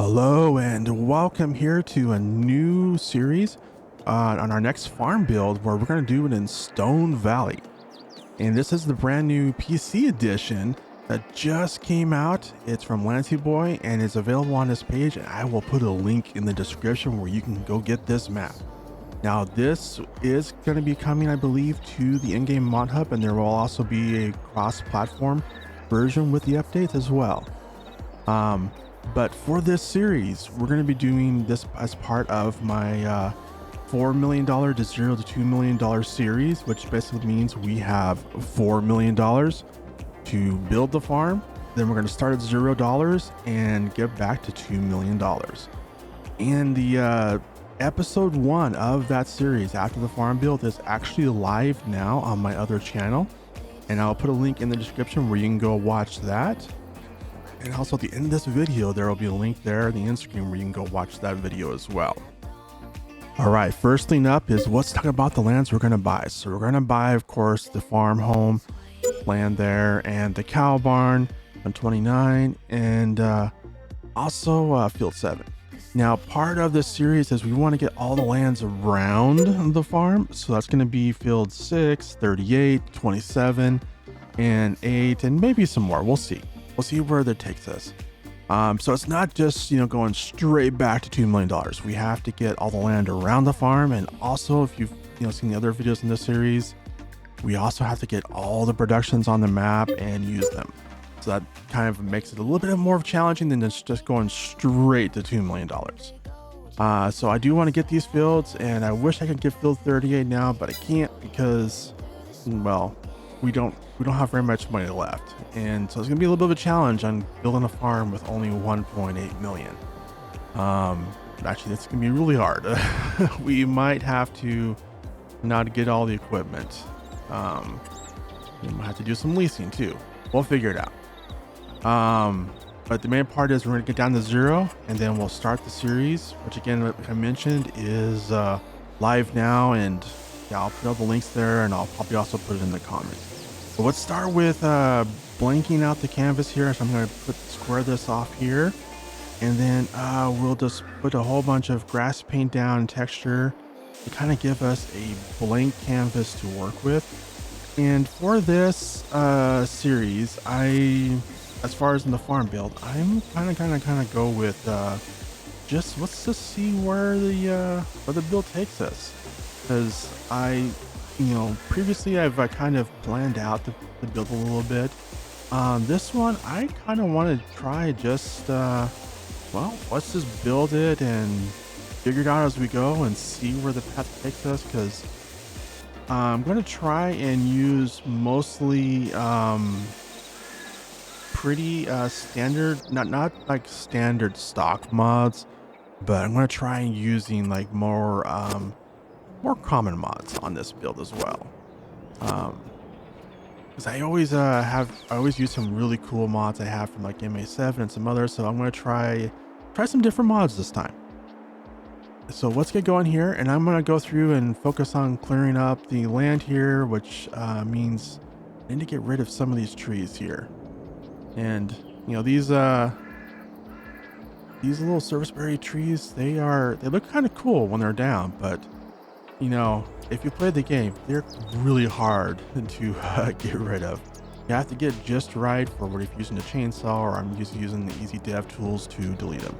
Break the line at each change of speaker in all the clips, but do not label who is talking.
Hello and welcome here to a new series on our next farm build where we're going to do it in Stone Valley. And this is the brand new PC edition that just came out. It's from Lancyboi and it's available on this page, and I will put a link in the description where you can go get this map. Now this is going to be coming, I believe, to the in-game mod hub, and there will also be a cross-platform version with the updates as well. But for this series, we're going to be doing this as part of my $4 million to $0 to $2 million series, which basically means we have $4 million to build the farm. Then we're going to start at $0 and get back to $2 million. And the episode 1 of that series after the farm build is actually live now on my other channel. And I'll put a link in the description where you can go watch that. And also at the end of this video, there will be a link there in the end screen where you can go watch that video as well. All right, first thing up is let's talk about the lands we're going to buy. So we're going to buy, of course, the farm home land there and the cow barn on 29 and also field 7. Now, part of this series is we want to get all the lands around the farm. So that's going to be field 6, 38, 27, and 8, and maybe some more. We'll see. We'll see where that takes us. So it's not just, going straight back to $2 million. We have to get all the land around the farm. And also, if you've seen the other videos in this series, we also have to get all the productions on the map and use them. So that kind of makes it a little bit more challenging than just going straight to $2 million. So I do want to get these fields, and I wish I could get field 38 now, but I can't because, well, we don't have very much money left. And so it's gonna be a little bit of a challenge on building a farm with only 1.8 million. Actually, that's gonna be really hard. We might have to not get all the equipment. We might have to do some leasing too. We'll figure it out. But the main part is we're gonna get down to 0, and then we'll start the series, which again, like I mentioned, is live now. And yeah, I'll put all the links there, and I'll probably also put it in the comments. So let's start with blanking out the canvas here. So I'm going to square this off here, and then we'll just put a whole bunch of grass paint down and texture to kind of give us a blank canvas to work with. And for this series, as far as in the farm build, I'm kind of go with let's just see where the build takes us, because previously I've kind of planned out the build a little bit. This one, I kind of want to try just, well, let's just build it and figure it out as we go and see where the path takes us, because I'm going to try and use mostly pretty standard, not like standard stock mods, but I'm going to try and using like more common mods on this build as well. Because I always use some really cool mods I have from like MA7 and some others, so I'm going to try some different mods this time. So let's get going here, and I'm going to go through and focus on clearing up the land here, which means I need to get rid of some of these trees here. And these little serviceberry trees, they look kind of cool when they're down, but if you play the game, they're really hard to get rid of. You have to get just right for what if you're using a chainsaw, or I'm using the easy dev tools to delete them.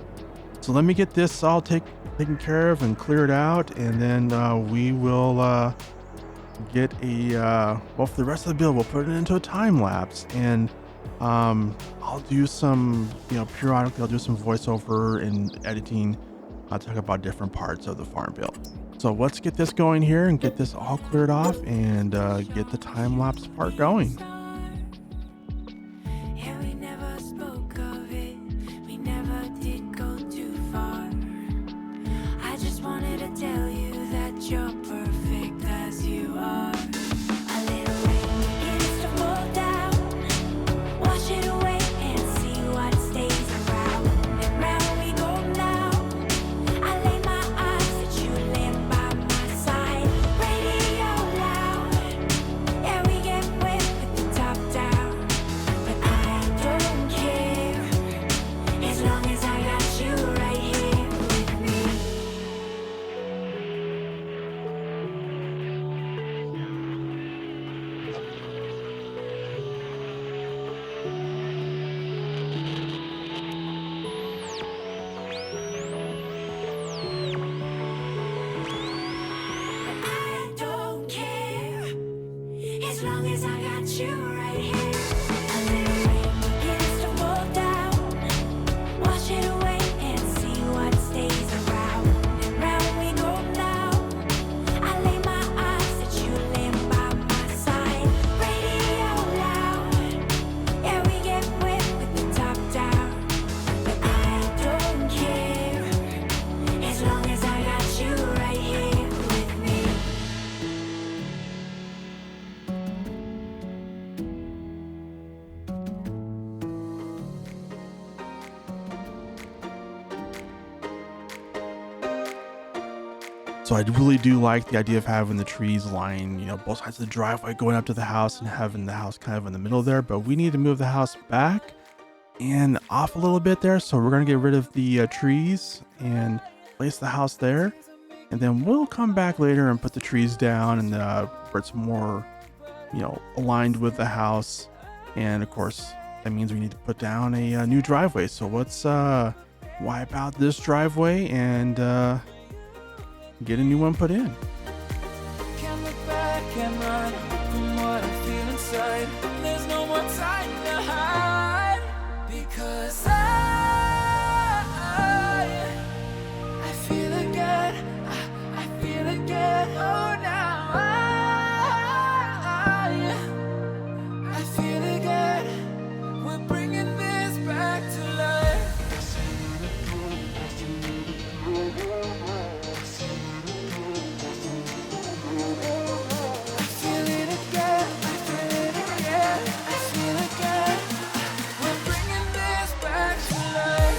So let me get this all taken care of and cleared out, and then we will get well, for the rest of the build, we'll put it into a time lapse, and I'll do some, periodically I'll do some voiceover and editing. I'll talk about different parts of the farm build. So let's get this going here and get this all cleared off and get the time lapse part going.
As long as I got you you right here. A little rain begins to fall down. Wash it away and see what stays around. And round we go now. I lay my eyes at you laying by my side. Radio loud. Yeah, we get wet with the top down. But I don't care. As long as I got you right here with me.
So I really do like the idea of having the trees line, both sides of the driveway going up to the house and having the house kind of in the middle there. But we need to move the house back and off a little bit there. So we're going to get rid of the trees and place the house there. And then we'll come back later and put the trees down and where it's more, aligned with the house. And of course, that means we need to put down a new driveway. So let's wipe out this driveway and get a new one put in.
Can't look back and run from what I feel inside. There's no more time to hide. Because I feel again. I feel again. Oh, now I feel again. We're bringing this back to life. I feel it again. I feel it again. I feel again. We're bringing this back to life.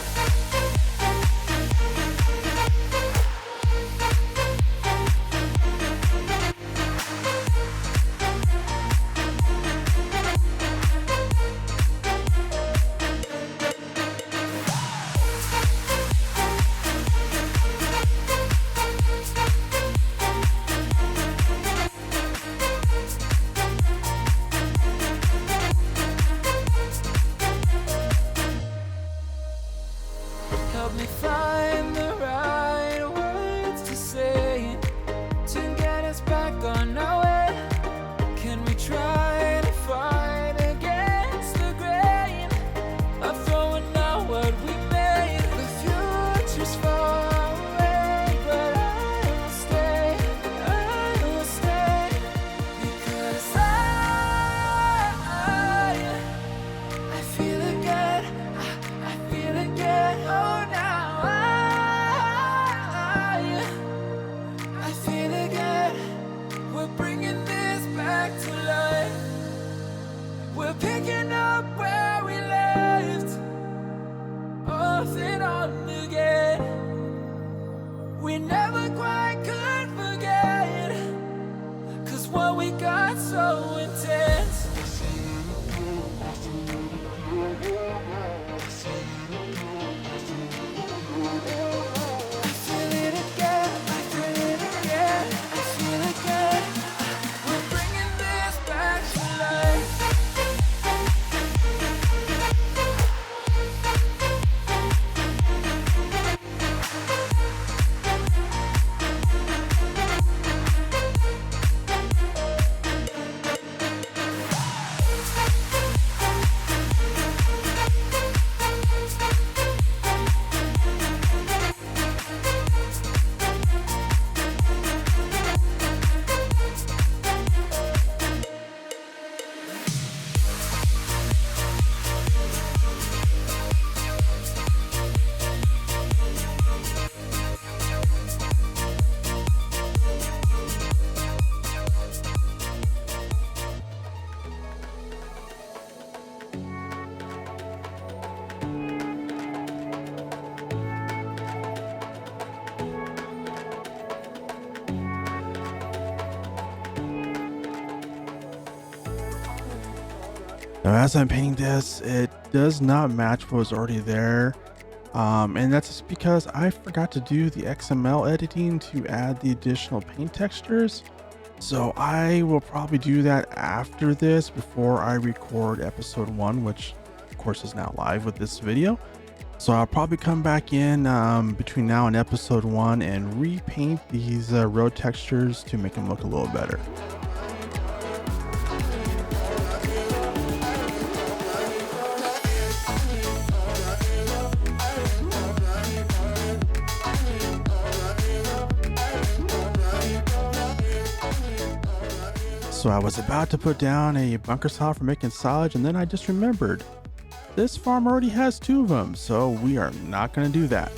Help me find the right words to say to get us back on our way. Can we try to fight against the grain of throwing out what we made? The future's far away, but I will stay, because I feel again, I feel again, oh now I feel again, we're bringing this back to life, we're picking up where we left, off and on again, we never quite could forget, 'cause what we got so intense. I feel it again, I feel it again, I feel again. We're bringing this back to life.
Now, as I'm painting this, it does not match what was already there. And that's just because I forgot to do the XML editing to add the additional paint textures. So I will probably do that after this, before I record episode 1, which of course is now live with this video. So I'll probably come back in between now and episode 1 and repaint these road textures to make them look a little better. So I was about to put down a bunker saw for making silage, and then I just remembered this farm already has 2 of them, so we are not going to do that.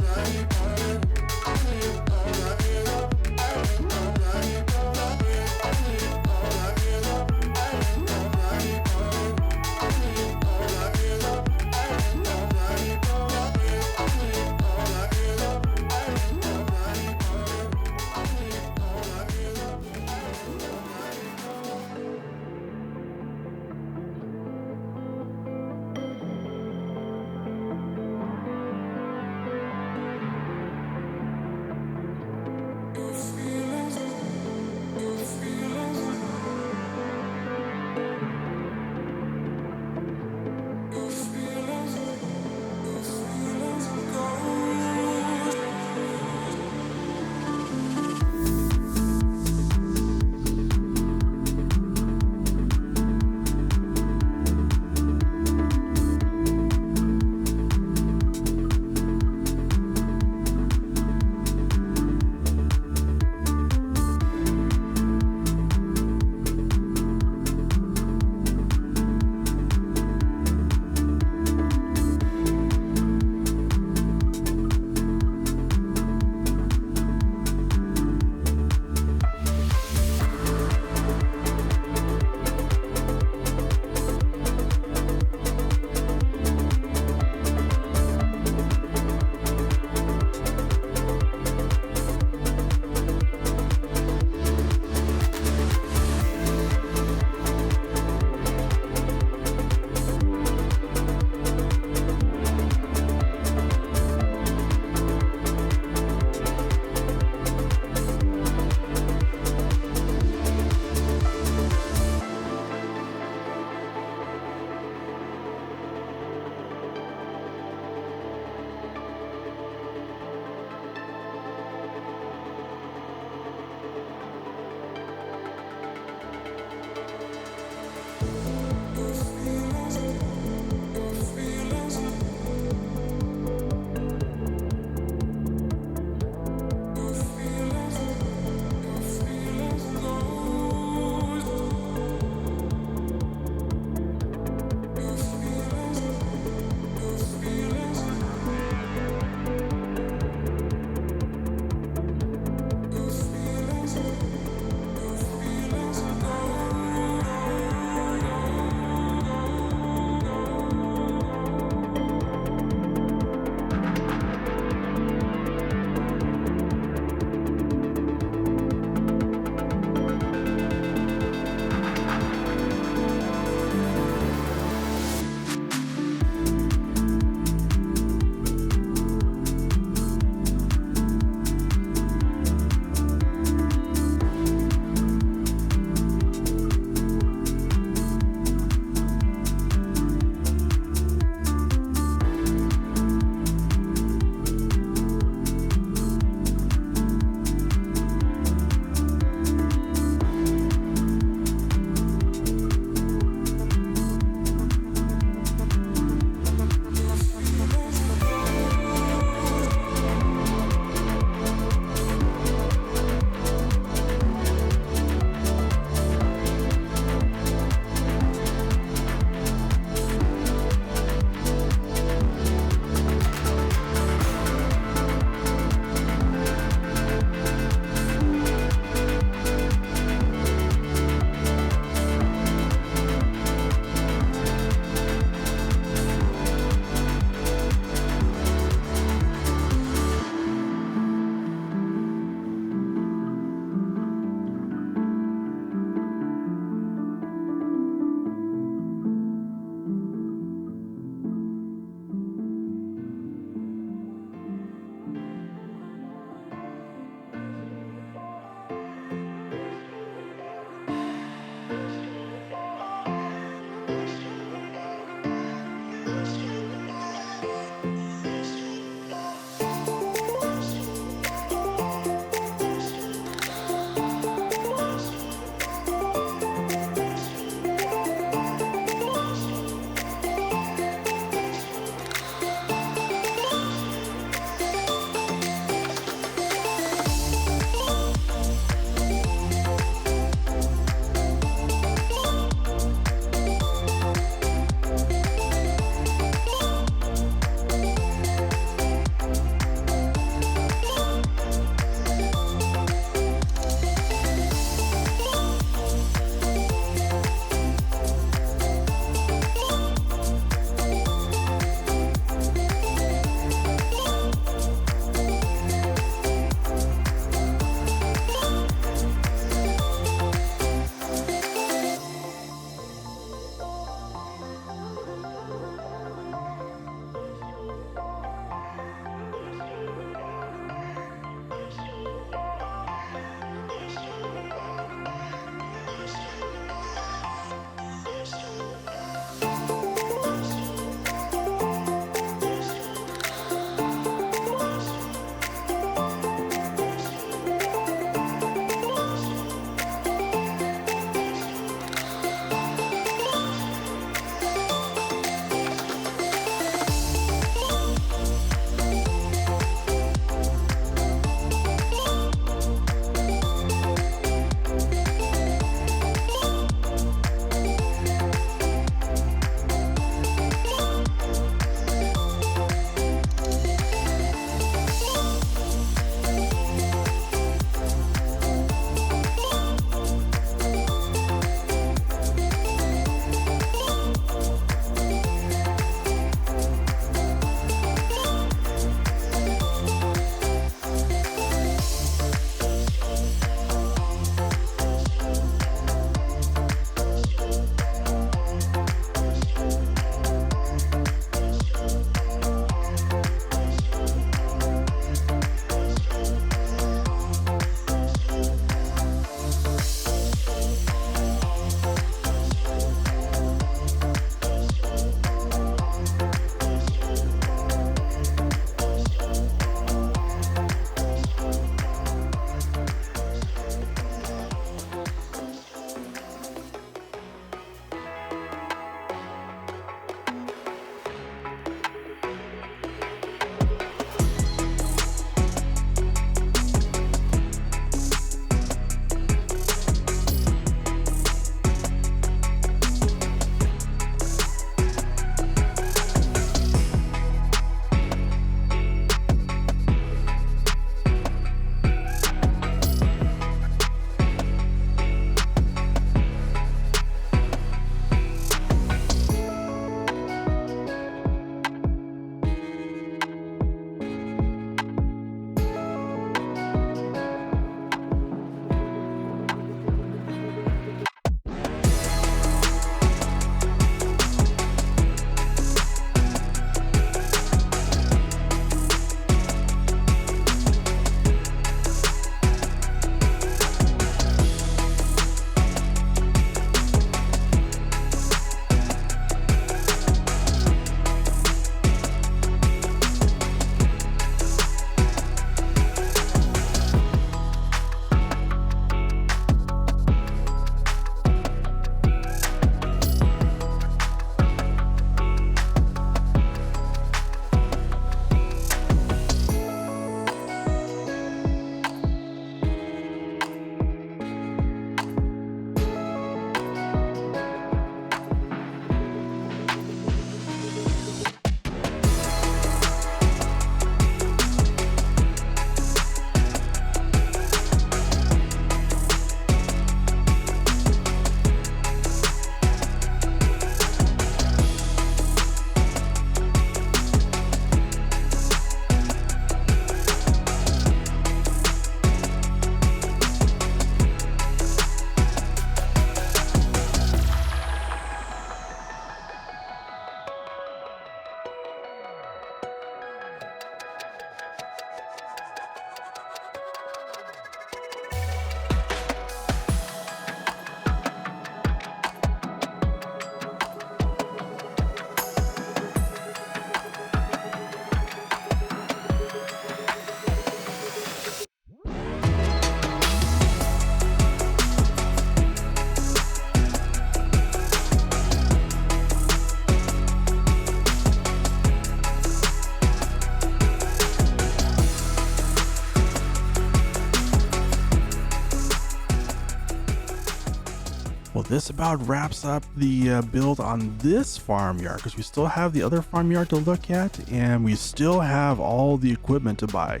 this about wraps up the build on this farmyard, because we still have the other farmyard to look at, and we still have all the equipment to buy,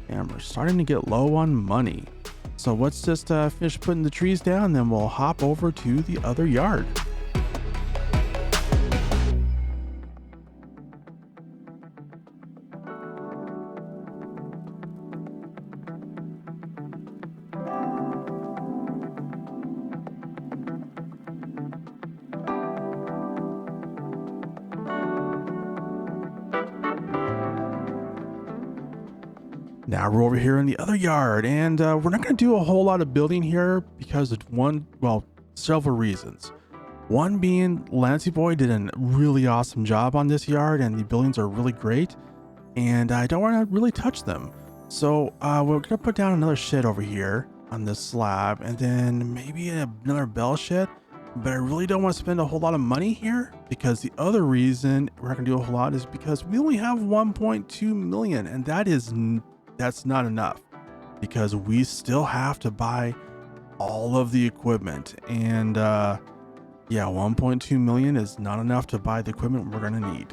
and we're starting to get low on money. So let's just finish putting the trees down, then we'll hop over to the other yard. Now we're over here in the other yard, and we're not going to do a whole lot of building here because of several reasons. One being Lancyboi did a really awesome job on this yard, and the buildings are really great, and I don't want to really touch them. So we're going to put down another shed over here on this slab, and then maybe another bell shed, but I really don't want to spend a whole lot of money here, because the other reason we're not going to do a whole lot is because we only have 1.2 million, and that's not enough, because we still have to buy all of the equipment, and yeah, 1.2 million is not enough to buy the equipment we're going to need.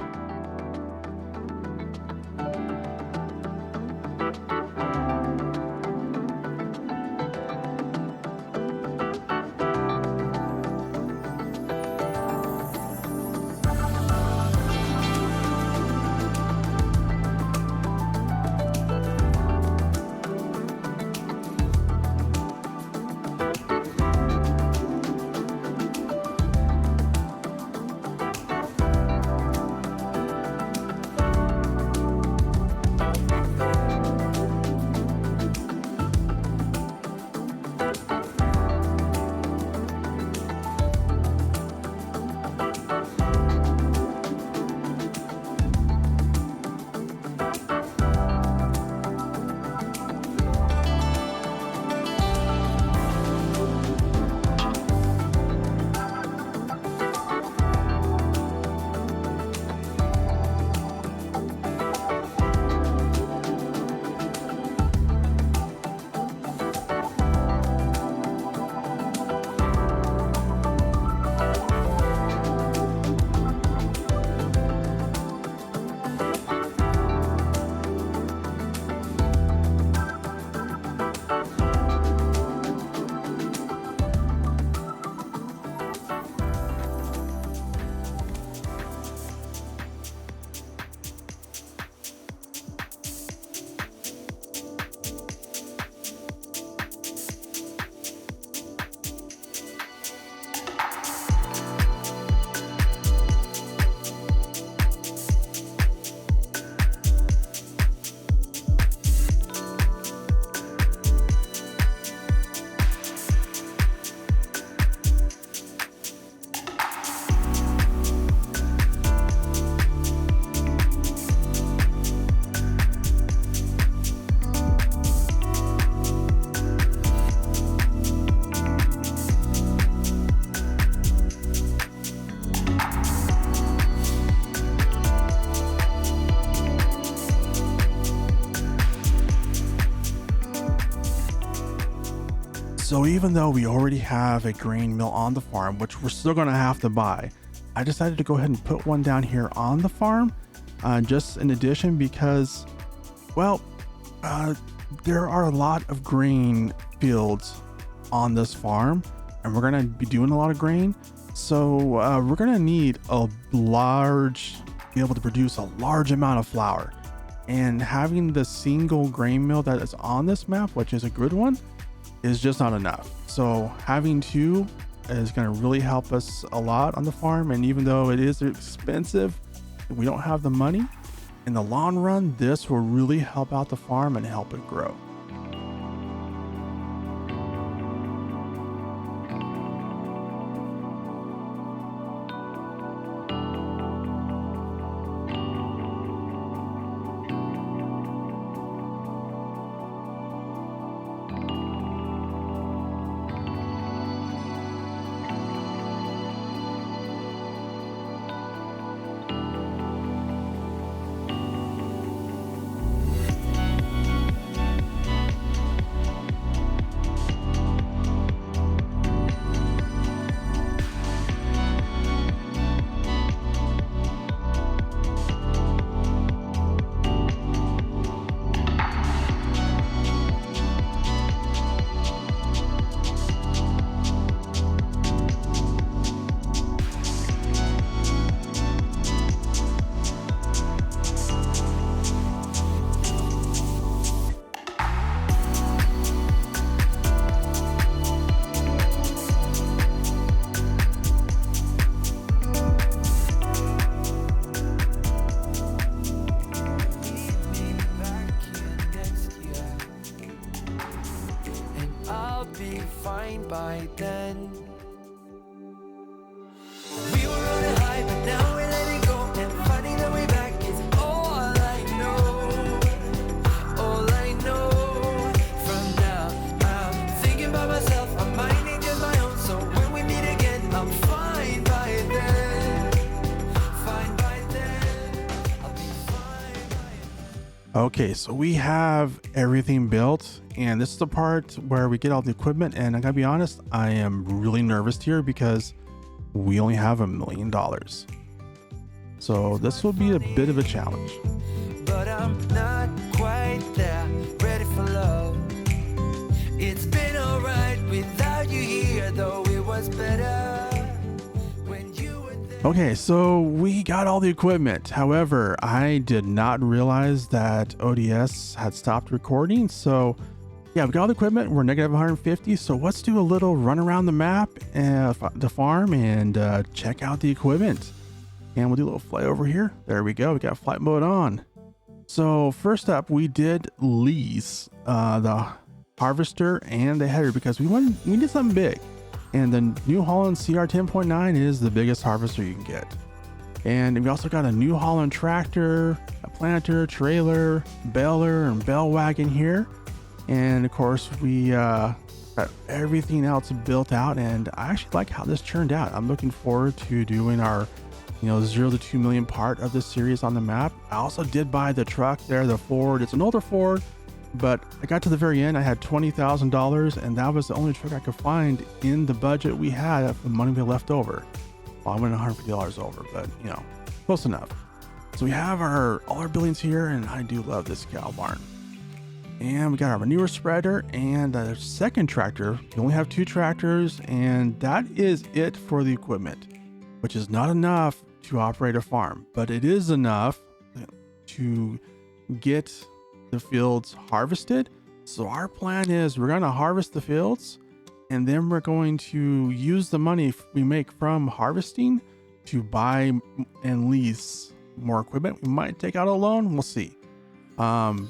So even though we already have a grain mill on the farm, which we're still going to have to buy, I decided to go ahead and put one down here on the farm, just in addition, because, well, there are a lot of grain fields on this farm, and we're going to be doing a lot of grain. So we're going to need be able to produce a large amount of flour. And having the single grain mill that is on this map, which is a good one, is just not enough. So having two is going to really help us a lot on the farm. And even though it is expensive, we don't have the money. In the long run, this will really help out the farm and help it grow.
fine by then. We were on a high, but now we're letting go, and finding the way back is all I know. All I know. From now, I'm thinking about myself. My mind ain't just my own, so when we meet again, I'm fine by then. Fine by then. I'll be fine by then.
Okay, so we have everything built, and this is the part where we get all the equipment, and I gotta be honest, I am really nervous here because we only have $1 million. So this will be a bit of a challenge.
But I'm not quite there, ready for love. It's been alright without you here, though it was better when you were there.
Okay, so we got all the equipment. However, I did not realize that ODS had stopped recording. So yeah, we got all the equipment. We're negative 150. So let's do a little run around the map, the farm, and check out the equipment. And we'll do a little fly over here. There we go. We got flight mode on. So first up, we did lease the harvester and the header because we did something big. And the New Holland CR 10.9 is the biggest harvester you can get. And we also got a New Holland tractor, a planter, trailer, baler, and bale wagon here. And of course, we got everything else built out, and I actually like how this turned out. I'm looking forward to doing our 0 to 2 million part of this series on the map. I also did buy the truck there, the Ford. It's an older Ford, but I got to the very end. I had $20,000, and that was the only truck I could find in the budget we had of the money we left over. Well, I went $150 over, but close enough. So we have all our buildings here, and I do love this cow barn. And we got our manure spreader and a second tractor. We only have 2 tractors, and that is it for the equipment, which is not enough to operate a farm, but it is enough to get the fields harvested. So our plan is we're going to harvest the fields, and then we're going to use the money we make from harvesting to buy and lease more equipment. We might take out a loan. We'll see.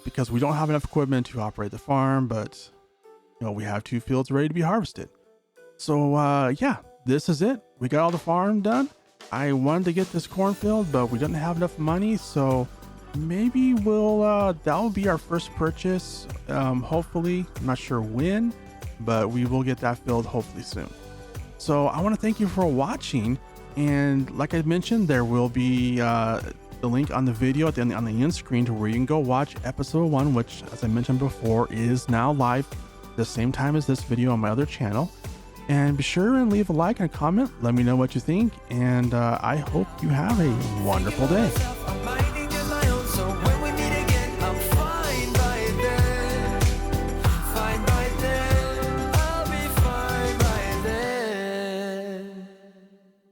Because we don't have enough equipment to operate the farm, but we have 2 fields ready to be harvested. So yeah, this is it. We got all the farm done. I wanted to get this cornfield, but we didn't have enough money, so maybe that'll be our first purchase. Hopefully, I'm not sure when, but we will get that field hopefully soon. So I want to thank you for watching, and like I mentioned, there will be the link on the video on the end screen to where you can go watch episode 1, which, as I mentioned before, is now live the same time as this video on my other channel. And be sure and leave a like and a comment. Let me know what you think, and I hope you have a wonderful day.